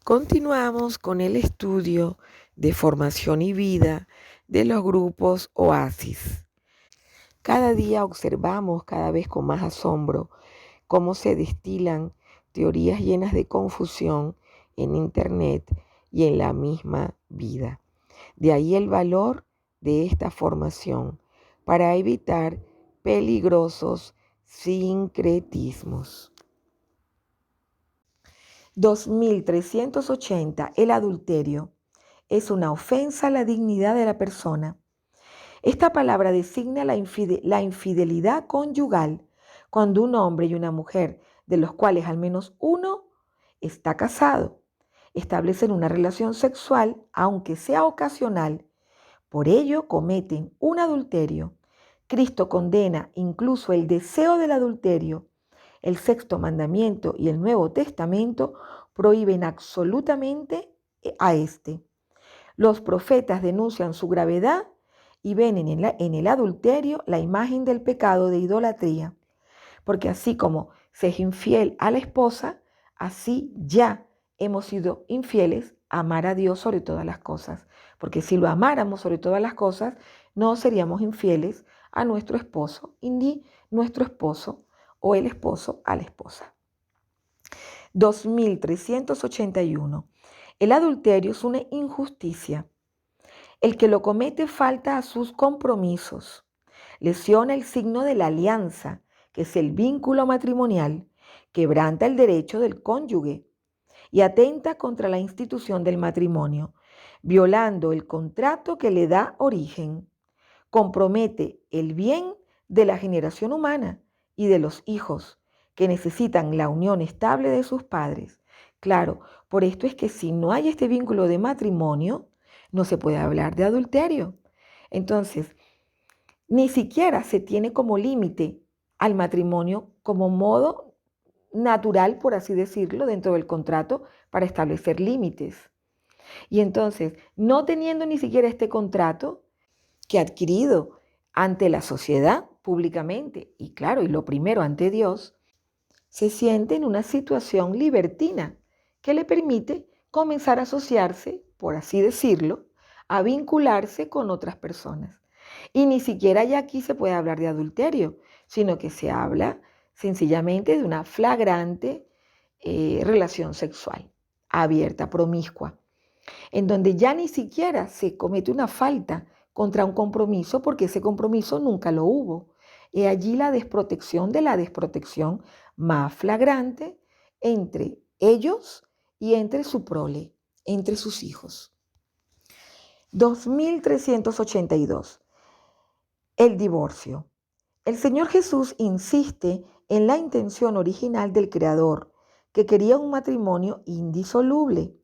Continuamos con el estudio de formación y vida de los grupos Oasis. Cada día observamos cada vez con más asombro cómo se destilan teorías llenas de confusión en Internet y en la misma vida. De ahí el valor de esta formación para evitar peligrosos sincretismos. 2380. El adulterio es una ofensa a la dignidad de la persona. Esta palabra designa la infidelidad conyugal cuando un hombre y una mujer, de los cuales al menos uno está casado, establecen una relación sexual, aunque sea ocasional. Por ello cometen un adulterio. Cristo condena incluso el deseo del adulterio. El sexto mandamiento y el Nuevo Testamento prohíben absolutamente a este. Los profetas denuncian su gravedad y ven en el adulterio la imagen del pecado de idolatría. Porque así como se es infiel a la esposa, así ya hemos sido infieles a amar a Dios sobre todas las cosas. Porque si lo amáramos sobre todas las cosas, no seríamos infieles a nuestro esposo y ni nuestro esposo o el esposo a la esposa. 2381. El adulterio es una injusticia. El que lo comete falta a sus compromisos, lesiona el signo de la alianza, que es el vínculo matrimonial, quebranta el derecho del cónyuge y atenta contra la institución del matrimonio, violando el contrato que le da origen. Compromete el bien de la generación humana y de los hijos, que necesitan la unión estable de sus padres. Claro, por esto es que si no hay este vínculo de matrimonio, no se puede hablar de adulterio. Entonces, ni siquiera se tiene como límite al matrimonio como modo natural, por así decirlo, dentro del contrato para establecer límites. Y entonces, no teniendo ni siquiera este contrato que ha adquirido ante la sociedad públicamente, y claro, y lo primero ante Dios, se siente en una situación libertina que le permite comenzar a asociarse, por así decirlo, a vincularse con otras personas. Y ni siquiera ya aquí se puede hablar de adulterio, sino que se habla sencillamente de una flagrante relación sexual abierta, promiscua, en donde ya ni siquiera se comete una falta contra un compromiso porque ese compromiso nunca lo hubo. Y allí la desprotección de la desprotección más flagrante entre ellos y entre su prole, entre sus hijos. 2382. El divorcio. El Señor Jesús insiste en la intención original del Creador, que quería un matrimonio indisoluble,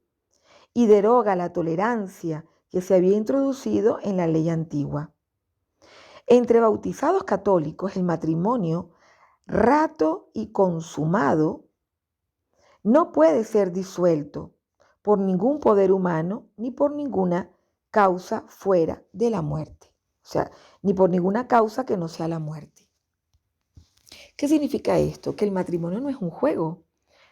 y deroga la tolerancia que se había introducido en la ley antigua. Entre bautizados católicos, el matrimonio rato y consumado no puede ser disuelto por ningún poder humano ni por ninguna causa fuera de la muerte. O sea, ni por ninguna causa que no sea la muerte. ¿Qué significa esto? Que el matrimonio no es un juego.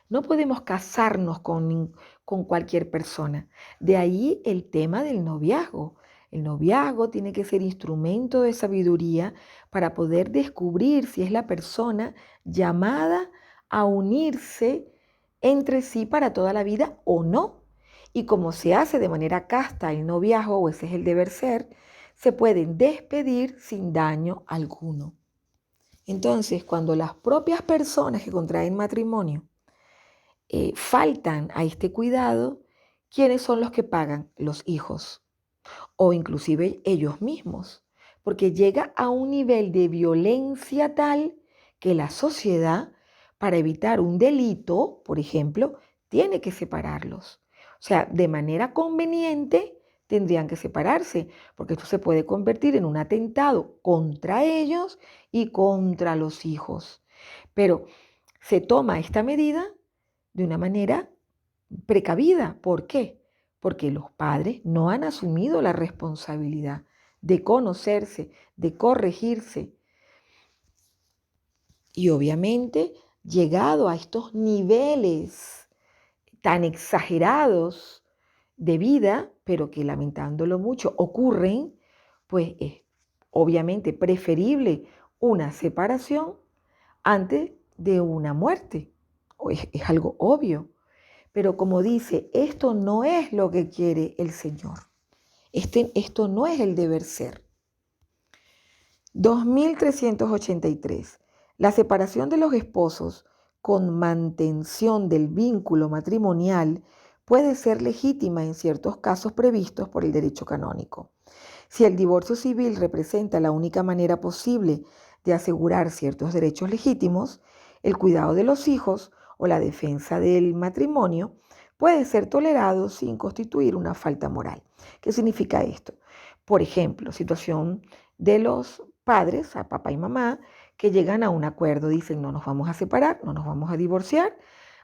No podemos casarnos con cualquier persona. De ahí el tema del noviazgo. El noviazgo tiene que ser instrumento de sabiduría para poder descubrir si es la persona llamada a unirse entre sí para toda la vida o no. Y como se hace de manera casta el noviazgo, o ese es el deber ser, se pueden despedir sin daño alguno. Entonces, cuando las propias personas que contraen matrimonio faltan a este cuidado, ¿quiénes son los que pagan? Los hijos o inclusive ellos mismos, porque llega a un nivel de violencia tal que la sociedad, para evitar un delito, por ejemplo, tiene que separarlos. O sea, de manera conveniente tendrían que separarse, porque esto se puede convertir en un atentado contra ellos y contra los hijos. Pero se toma esta medida de una manera precavida. ¿Por qué? Porque los padres no han asumido la responsabilidad de conocerse, de corregirse. Y obviamente, llegado a estos niveles tan exagerados de vida, pero que lamentándolo mucho ocurren, pues es obviamente preferible una separación antes de una muerte. Es algo obvio. Pero como dice, esto no es lo que quiere el Señor. Esto no es el deber ser. 2383. La separación de los esposos con mantención del vínculo matrimonial puede ser legítima en ciertos casos previstos por el derecho canónico. Si el divorcio civil representa la única manera posible de asegurar ciertos derechos legítimos, el cuidado de los hijos o la defensa del matrimonio puede ser tolerado sin constituir una falta moral. ¿Qué significa esto? Por ejemplo, situación de los padres, a papá y mamá, que llegan a un acuerdo, dicen no nos vamos a separar, no nos vamos a divorciar,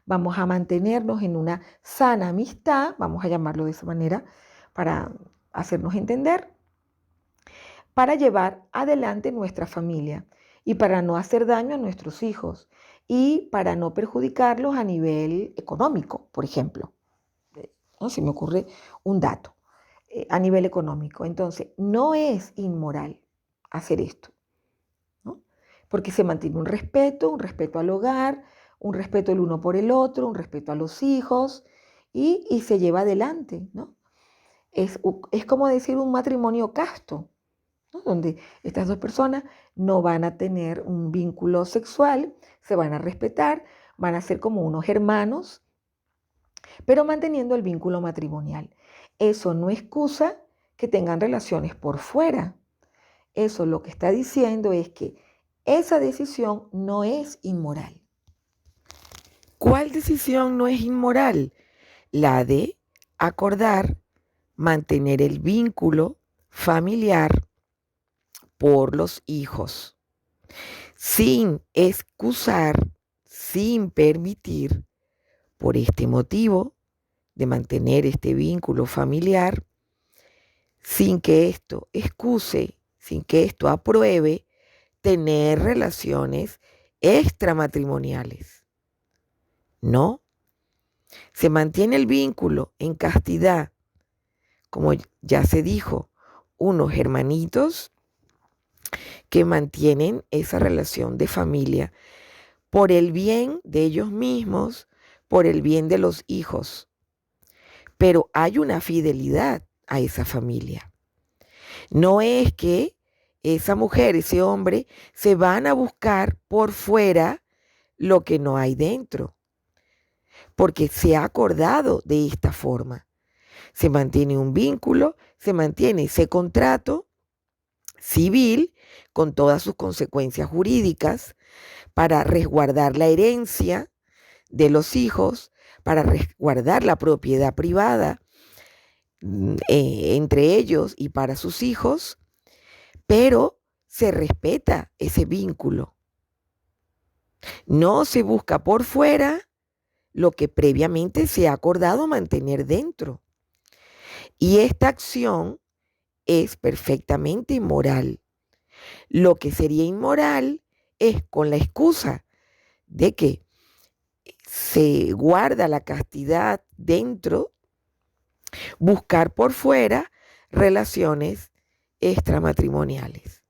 vamos a mantenernos en una sana amistad, vamos a llamarlo de esa manera para hacernos entender, para llevar adelante nuestra familia y para no hacer daño a nuestros hijos y para no perjudicarlos a nivel económico, por ejemplo. ¿No? Se me ocurre un dato a nivel económico. Entonces, no es inmoral hacer esto, ¿no? Porque se mantiene un respeto al hogar, un respeto el uno por el otro, un respeto a los hijos y se lleva adelante, ¿no? Es como decir un matrimonio casto, ¿no? Donde estas dos personas no van a tener un vínculo sexual, se van a respetar, van a ser como unos hermanos, pero manteniendo el vínculo matrimonial. Eso no excusa que tengan relaciones por fuera. Eso lo que está diciendo es que esa decisión no es inmoral. ¿Cuál decisión no es inmoral? La de acordar mantener el vínculo familiar por los hijos, sin excusar, sin permitir, por este motivo de mantener este vínculo familiar, sin que esto excuse, sin que esto apruebe, tener relaciones extramatrimoniales. No, se mantiene el vínculo en castidad, como ya se dijo, unos hermanitos que mantienen esa relación de familia por el bien de ellos mismos, por el bien de los hijos. Pero hay una fidelidad a esa familia. No es que esa mujer, ese hombre, se van a buscar por fuera lo que no hay dentro, porque se ha acordado de esta forma. Se mantiene un vínculo, se mantiene ese contrato civil con todas sus consecuencias jurídicas para resguardar la herencia de los hijos, para resguardar la propiedad privada entre ellos y para sus hijos, pero se respeta ese vínculo. No se busca por fuera lo que previamente se ha acordado mantener dentro. Y esta acción es perfectamente inmoral. Lo que sería inmoral es con la excusa de que se guarda la castidad dentro, buscar por fuera relaciones extramatrimoniales,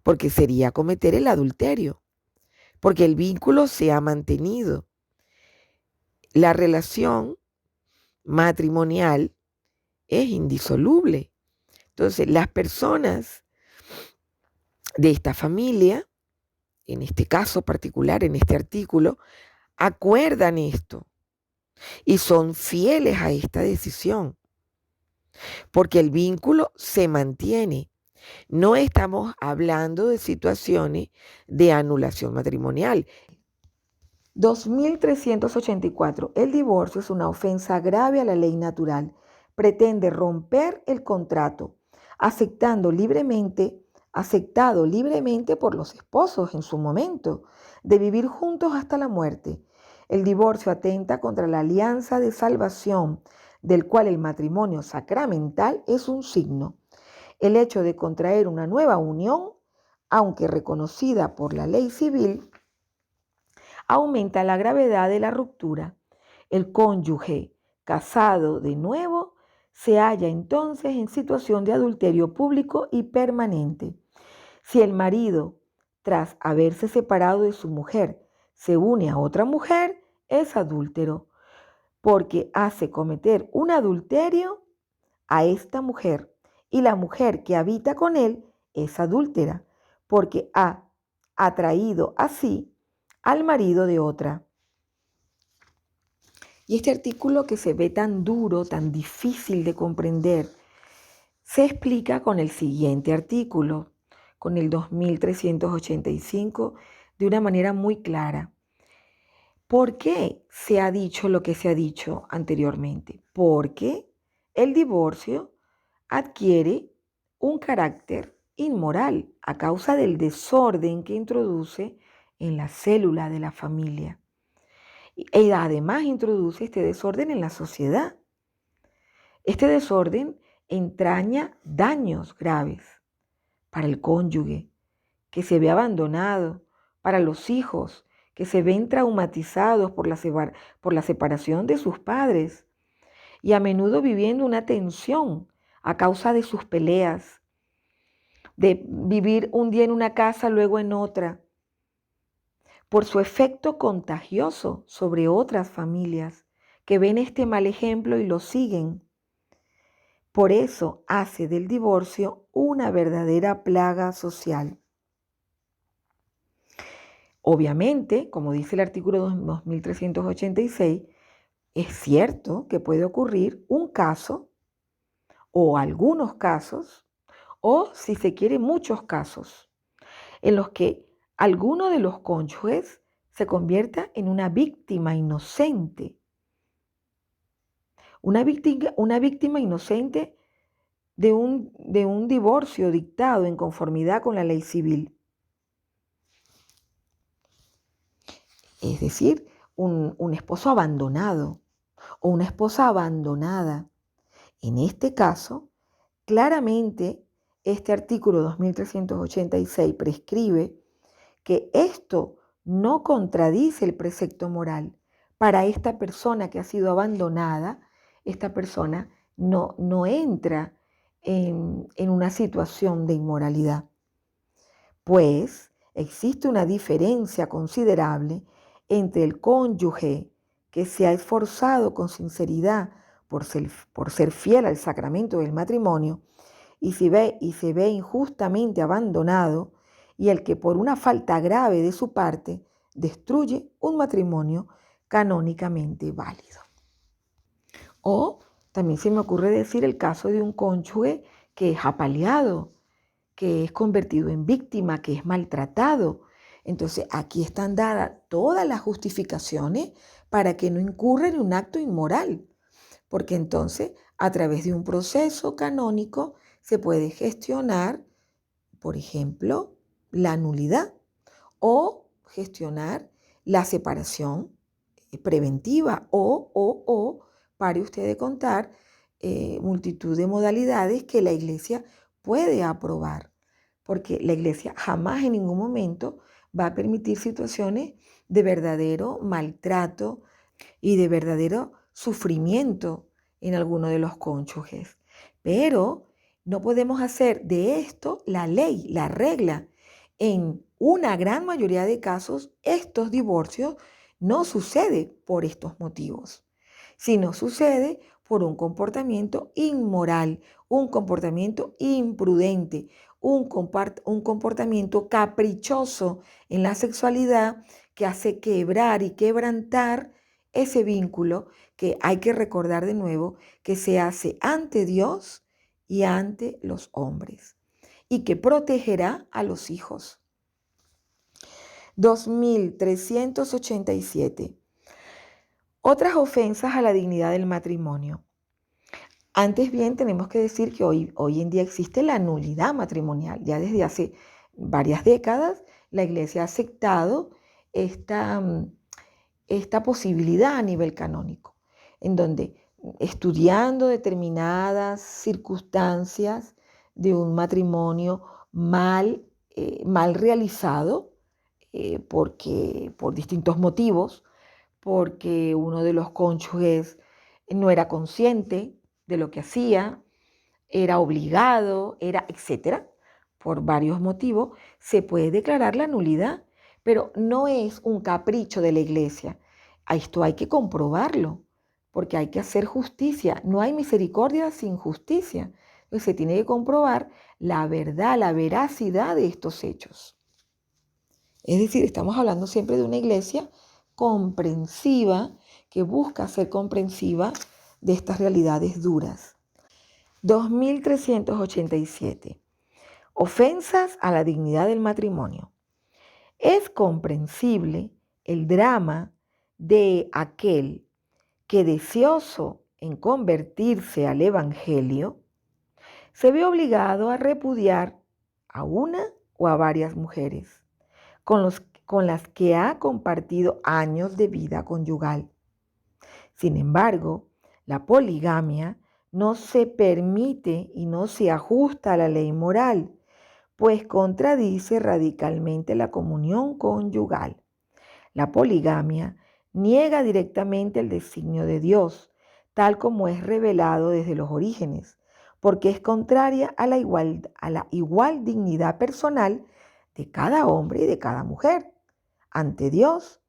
porque sería cometer el adulterio, porque el vínculo se ha mantenido. La relación matrimonial es indisoluble. Entonces, las personas de esta familia, en este caso particular, en este artículo, acuerdan esto y son fieles a esta decisión, porque el vínculo se mantiene. No estamos hablando de situaciones de anulación matrimonial. 2384. El divorcio es una ofensa grave a la ley natural. Pretende romper el contrato, aceptado libremente por los esposos en su momento, de vivir juntos hasta la muerte. El divorcio atenta contra la alianza de salvación, del cual el matrimonio sacramental es un signo. El hecho de contraer una nueva unión, aunque reconocida por la ley civil, aumenta la gravedad de la ruptura. El cónyuge casado de nuevo se halla entonces en situación de adulterio público y permanente. Si el marido, tras haberse separado de su mujer, se une a otra mujer, es adúltero, porque hace cometer un adulterio a esta mujer, y la mujer que habita con él es adúltera, porque ha atraído así al marido de otra. Y este artículo, que se ve tan duro, tan difícil de comprender, se explica con el siguiente artículo, con el 2385, de una manera muy clara. ¿Por qué se ha dicho lo que se ha dicho anteriormente? Porque el divorcio adquiere un carácter inmoral a causa del desorden que introduce en la célula de la familia. Y además introduce este desorden en la sociedad. Este desorden entraña daños graves para el cónyuge, que se ve abandonado, para los hijos, que se ven traumatizados por la separación de sus padres y a menudo viviendo una tensión a causa de sus peleas, de vivir un día en una casa, luego en otra, por su efecto contagioso sobre otras familias que ven este mal ejemplo y lo siguen. Por eso hace del divorcio una verdadera plaga social. Obviamente, como dice el artículo 2386, es cierto que puede ocurrir un caso o algunos casos, o si se quiere muchos casos, en los que alguno de los cónyuges se convierta en una víctima inocente. Una víctima inocente de un divorcio dictado en conformidad con la ley civil. Es decir, un esposo abandonado o una esposa abandonada. En este caso, claramente este artículo 2386 prescribe que esto no contradice el precepto moral. Para esta persona que ha sido abandonada, esta persona no entra en una situación de inmoralidad, pues existe una diferencia considerable entre el cónyuge que se ha esforzado con sinceridad por ser fiel al sacramento del matrimonio y se ve injustamente abandonado, y el que por una falta grave de su parte destruye un matrimonio canónicamente válido. O también se me ocurre decir el caso de un cónyuge que es apaleado, que es convertido en víctima, que es maltratado. Entonces aquí están dadas todas las justificaciones para que no incurra en un acto inmoral, porque entonces a través de un proceso canónico se puede gestionar, por ejemplo, la nulidad o gestionar la separación preventiva o pare usted de contar multitud de modalidades que la Iglesia puede aprobar, porque la Iglesia jamás en ningún momento va a permitir situaciones de verdadero maltrato y de verdadero sufrimiento en alguno de los cónyuges. Pero no podemos hacer de esto la ley, la regla. En una gran mayoría de casos, estos divorcios no suceden por estos motivos, sino sucede por un comportamiento inmoral, un comportamiento imprudente, un comportamiento caprichoso en la sexualidad que hace quebrar y quebrantar ese vínculo que hay que recordar de nuevo que se hace ante Dios y ante los hombres y que protegerá a los hijos. 2387. Otras ofensas a la dignidad del matrimonio. Antes bien, tenemos que decir que hoy en día existe la nulidad matrimonial. Ya desde hace varias décadas la Iglesia ha aceptado esta posibilidad a nivel canónico, en donde estudiando determinadas circunstancias de un matrimonio mal realizado, porque por distintos motivos, porque uno de los cónyuges no era consciente de lo que hacía, era obligado, era etcétera, por varios motivos, se puede declarar la nulidad, pero no es un capricho de la iglesia. A esto hay que comprobarlo, porque hay que hacer justicia. No hay misericordia sin justicia. Entonces se tiene que comprobar la verdad, la veracidad de estos hechos. Es decir, estamos hablando siempre de una iglesia comprensiva que busca ser comprensiva de estas realidades duras. 2387. Ofensas a la dignidad del matrimonio. Es comprensible el drama de aquel que, deseoso en convertirse al Evangelio, se ve obligado a repudiar a una o a varias mujeres con las que ha compartido años de vida conyugal. Sin embargo, la poligamia no se permite y no se ajusta a la ley moral, pues contradice radicalmente la comunión conyugal. La poligamia niega directamente el designio de Dios, tal como es revelado desde los orígenes, porque es contraria a la igual dignidad personal de cada hombre y de cada mujer ante Dios,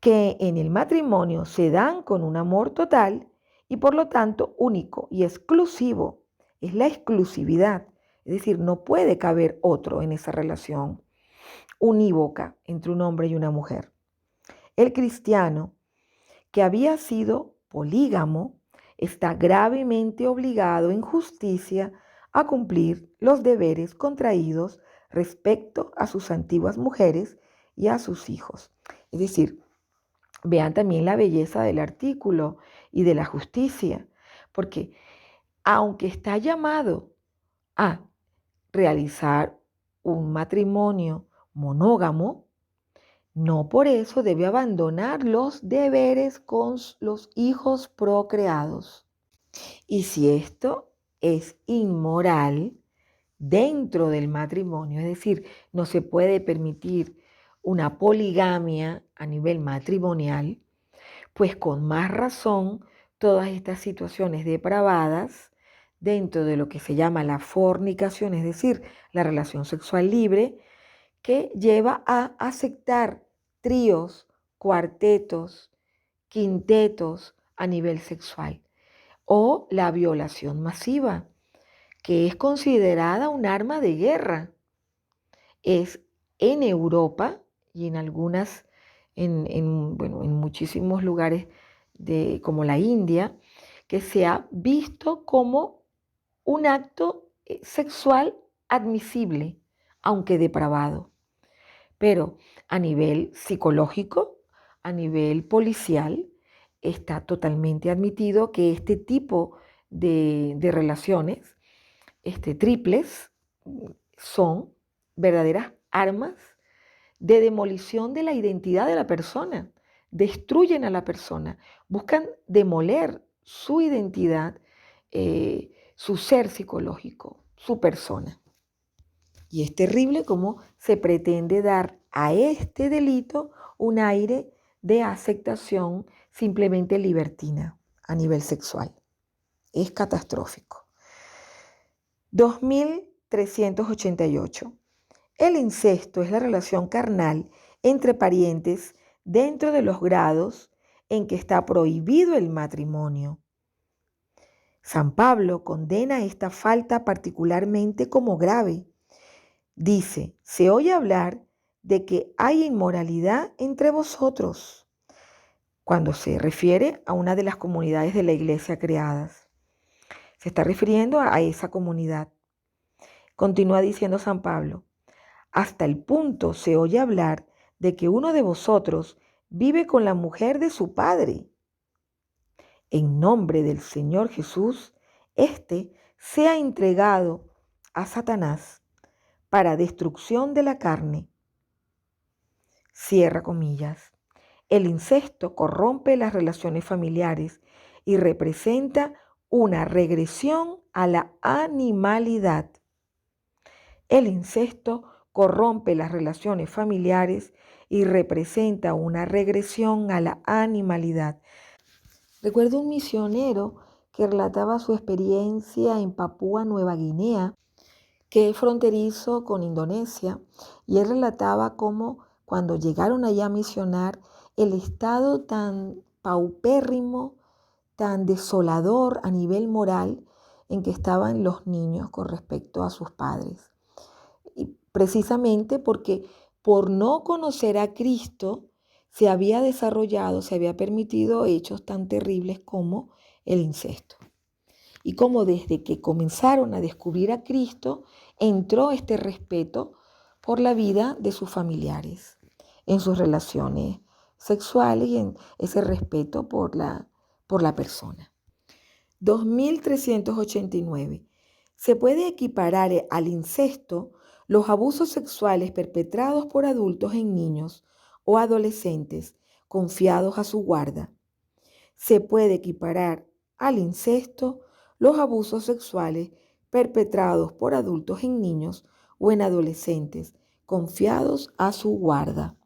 que en el matrimonio se dan con un amor total y por lo tanto único y exclusivo. Es la exclusividad, es decir, no puede caber otro en esa relación unívoca entre un hombre y una mujer. El cristiano que había sido polígamo está gravemente obligado en justicia a cumplir los deberes contraídos respecto a sus antiguas mujeres y a sus hijos. Es decir, vean también la belleza del artículo y de la justicia, porque aunque está llamado a realizar un matrimonio monógamo, no por eso debe abandonar los deberes con los hijos procreados. Y si esto es inmoral dentro del matrimonio, es decir, no se puede permitir una poligamia a nivel matrimonial, pues con más razón todas estas situaciones depravadas dentro de lo que se llama la fornicación, es decir, la relación sexual libre, que lleva a aceptar tríos, cuartetos, quintetos a nivel sexual, o la violación masiva, que es considerada un arma de guerra. Es en Europa y en algunas, en muchísimos lugares como la India, que se ha visto como un acto sexual admisible, aunque depravado. Pero a nivel psicológico, a nivel policial, está totalmente admitido que este tipo de relaciones triples son verdaderas armas de demolición de la identidad de la persona. Destruyen a la persona, buscan demoler su identidad, su ser psicológico, su persona. Y es terrible cómo se pretende dar a este delito un aire de aceptación simplemente libertina a nivel sexual. Es catastrófico. 2388. El incesto es la relación carnal entre parientes dentro de los grados en que está prohibido el matrimonio. San Pablo condena esta falta particularmente como grave. Dice, se oye hablar de que hay inmoralidad entre vosotros, cuando se refiere a una de las comunidades de la iglesia creadas. Se está refiriendo a esa comunidad. Continúa diciendo San Pablo, hasta el punto se oye hablar de que uno de vosotros vive con la mujer de su padre. En nombre del Señor Jesús, éste sea entregado a Satanás para destrucción de la carne. Cierra comillas. El incesto corrompe las relaciones familiares y representa una regresión a la animalidad. El incesto corrompe las relaciones familiares y representa una regresión a la animalidad. Recuerdo un misionero que relataba su experiencia en Papúa Nueva Guinea, que es fronterizo con Indonesia, y él relataba cómo cuando llegaron allá a misionar, el estado tan paupérrimo, tan desolador a nivel moral en que estaban los niños con respecto a sus padres. Y precisamente porque por no conocer a Cristo se había desarrollado, se había permitido hechos tan terribles como el incesto. Y como desde que comenzaron a descubrir a Cristo, entró este respeto por la vida de sus familiares, en sus relaciones sexuales y en ese respeto por la persona. 2389. Se puede equiparar al incesto los abusos sexuales perpetrados por adultos en niños o adolescentes confiados a su guarda. Se puede equiparar al incesto los abusos sexuales perpetrados por adultos en niños o en adolescentes confiados a su guarda.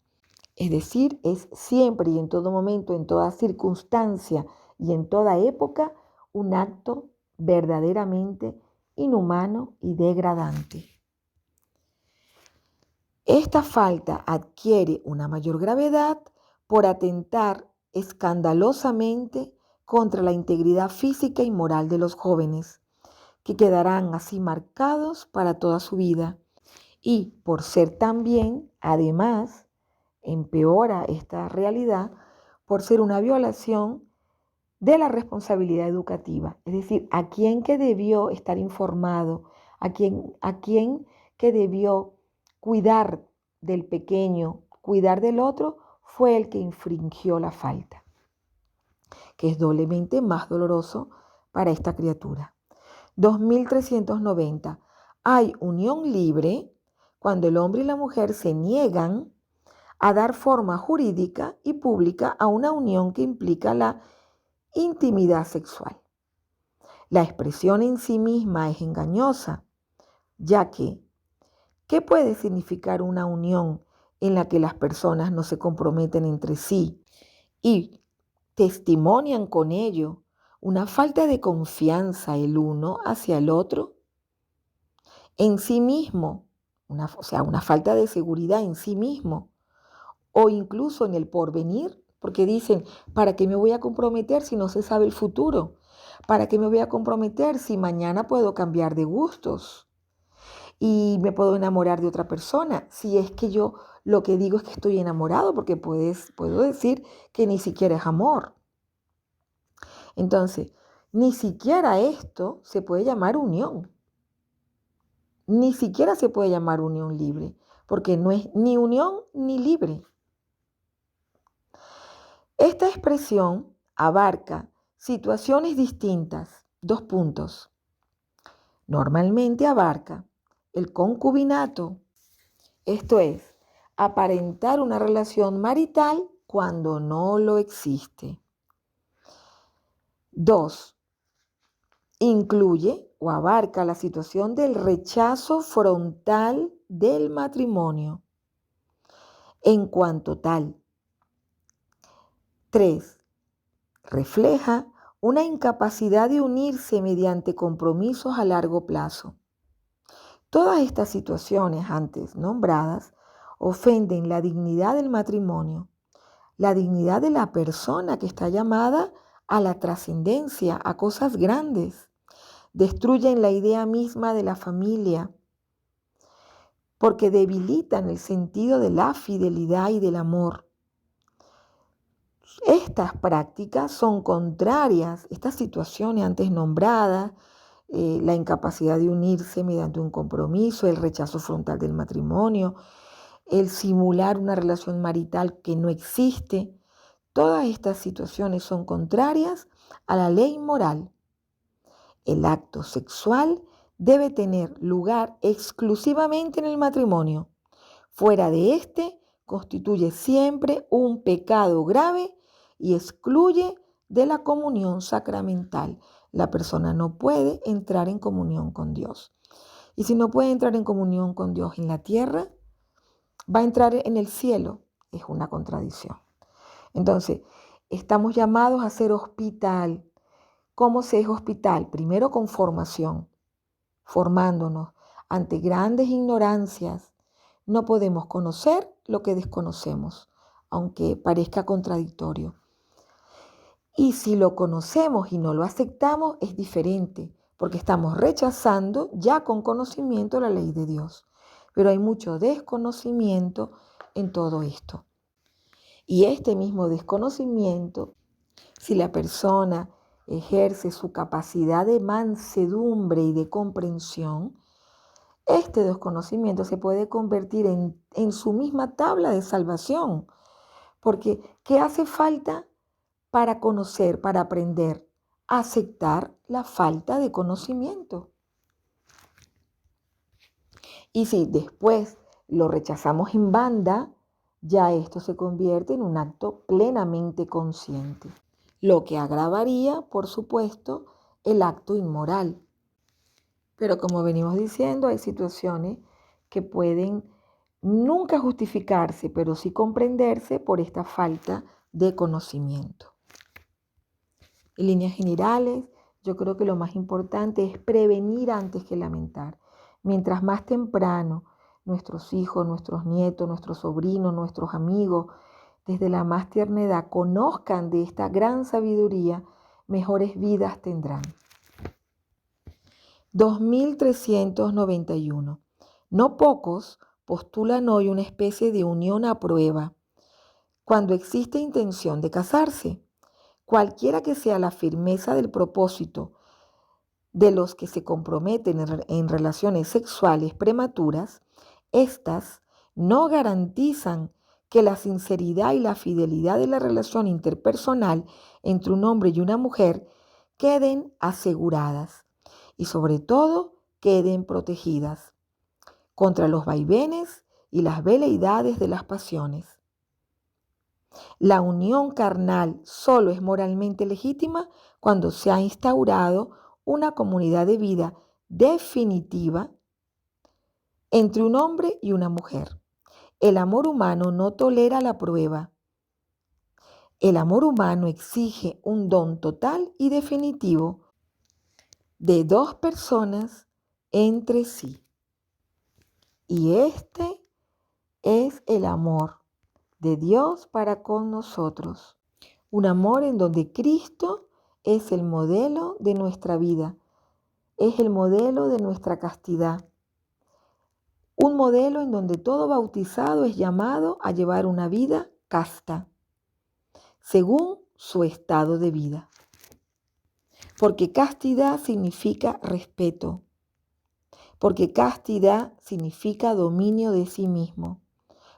Es decir, es siempre y en todo momento, en toda circunstancia y en toda época, un acto verdaderamente inhumano y degradante. Esta falta adquiere una mayor gravedad por atentar escandalosamente contra la integridad física y moral de los jóvenes, que quedarán así marcados para toda su vida, y por ser también, además, empeora esta realidad por ser una violación de la responsabilidad educativa, es decir, a quien que debió estar informado, a quien que debió cuidar del pequeño, cuidar del otro, fue el que infringió la falta, que es doblemente más doloroso para esta criatura. 2390. Hay unión libre cuando el hombre y la mujer se niegan a dar forma jurídica y pública a una unión que implica la intimidad sexual. La expresión en sí misma es engañosa, ya que, ¿qué puede significar una unión en la que las personas no se comprometen entre sí y testimonian con ello una falta de confianza el uno hacia el otro? En sí mismo, una falta de seguridad en sí mismo, o incluso en el porvenir, porque dicen, ¿para qué me voy a comprometer si no se sabe el futuro? ¿Para qué me voy a comprometer si mañana puedo cambiar de gustos y me puedo enamorar de otra persona? Si es que yo lo que digo es que estoy enamorado, porque puedo decir que ni siquiera es amor. Entonces, ni siquiera esto se puede llamar unión. Ni siquiera se puede llamar unión libre, porque no es ni unión ni libre. Esta expresión abarca situaciones distintas. 2 puntos. Normalmente abarca el concubinato, esto es, aparentar una relación marital cuando no lo existe. 2. Incluye o abarca la situación del rechazo frontal del matrimonio en cuanto tal. 3. Refleja una incapacidad de unirse mediante compromisos a largo plazo. Todas estas situaciones antes nombradas ofenden la dignidad del matrimonio, la dignidad de la persona que está llamada a la trascendencia, a cosas grandes. Destruyen la idea misma de la familia, porque debilitan el sentido de la fidelidad y del amor. Estas prácticas son contrarias, estas situaciones antes nombradas, la incapacidad de unirse mediante un compromiso, el rechazo frontal del matrimonio, el simular una relación marital que no existe. Todas estas situaciones son contrarias a la ley moral. El acto sexual debe tener lugar exclusivamente en el matrimonio. Fuera de este, constituye siempre un pecado grave y excluye de la comunión sacramental. La persona no puede entrar en comunión con Dios. Y si no puede entrar en comunión con Dios en la tierra, va a entrar en el cielo. Es una contradicción. Entonces, estamos llamados a ser hospital. ¿Cómo se es hospital? Primero con formación, formándonos ante grandes ignorancias. No podemos conocer lo que desconocemos, aunque parezca contradictorio. Y si lo conocemos y no lo aceptamos, es diferente, porque estamos rechazando ya con conocimiento la ley de Dios. Pero hay mucho desconocimiento en todo esto. Y este mismo desconocimiento, si la persona ejerce su capacidad de mansedumbre y de comprensión, este desconocimiento se puede convertir en su misma tabla de salvación. Porque, ¿qué hace falta para conocer, para aprender? Aceptar la falta de conocimiento. Y si después lo rechazamos en banda, ya esto se convierte en un acto plenamente consciente, lo que agravaría, por supuesto, el acto inmoral. Pero como venimos diciendo, hay situaciones que pueden nunca justificarse, pero sí comprenderse por esta falta de conocimiento. En líneas generales, yo creo que lo más importante es prevenir antes que lamentar. Mientras más temprano nuestros hijos, nuestros nietos, nuestros sobrinos, nuestros amigos, desde la más tierna edad, conozcan de esta gran sabiduría, mejores vidas tendrán. 2391. No pocos postulan hoy una especie de unión a prueba cuando existe intención de casarse. Cualquiera que sea la firmeza del propósito de los que se comprometen en relaciones sexuales prematuras, estas no garantizan que la sinceridad y la fidelidad de la relación interpersonal entre un hombre y una mujer queden aseguradas y sobre todo queden protegidas contra los vaivenes y las veleidades de las pasiones. La unión carnal solo es moralmente legítima cuando se ha instaurado una comunidad de vida definitiva entre un hombre y una mujer. El amor humano no tolera la prueba. El amor humano exige un don total y definitivo de dos personas entre sí. Y este es el amor de Dios para con nosotros. Un amor en donde Cristo es el modelo de nuestra vida, es el modelo de nuestra castidad. Un modelo en donde todo bautizado es llamado a llevar una vida casta, según su estado de vida. Porque castidad significa respeto, porque castidad significa dominio de sí mismo,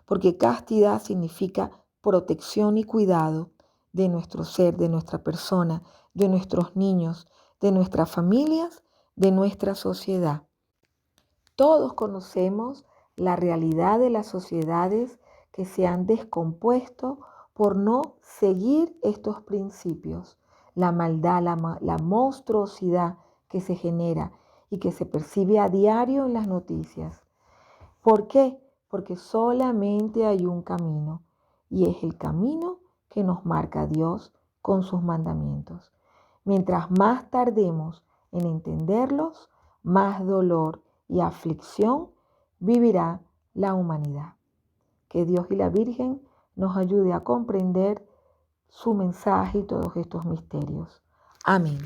porque castidad significa protección y cuidado de nuestro ser, de nuestra persona, de nuestros niños, de nuestras familias, de nuestra sociedad. Todos conocemos la realidad de las sociedades que se han descompuesto por no seguir estos principios. La maldad, la monstruosidad que se genera y que se percibe a diario en las noticias. ¿Por qué? Porque solamente hay un camino y es el camino que nos marca Dios con sus mandamientos. Mientras más tardemos en entenderlos, más dolor y aflicción vivirá la humanidad. Que Dios y la Virgen nos ayude a comprender su mensaje y todos estos misterios. Amén.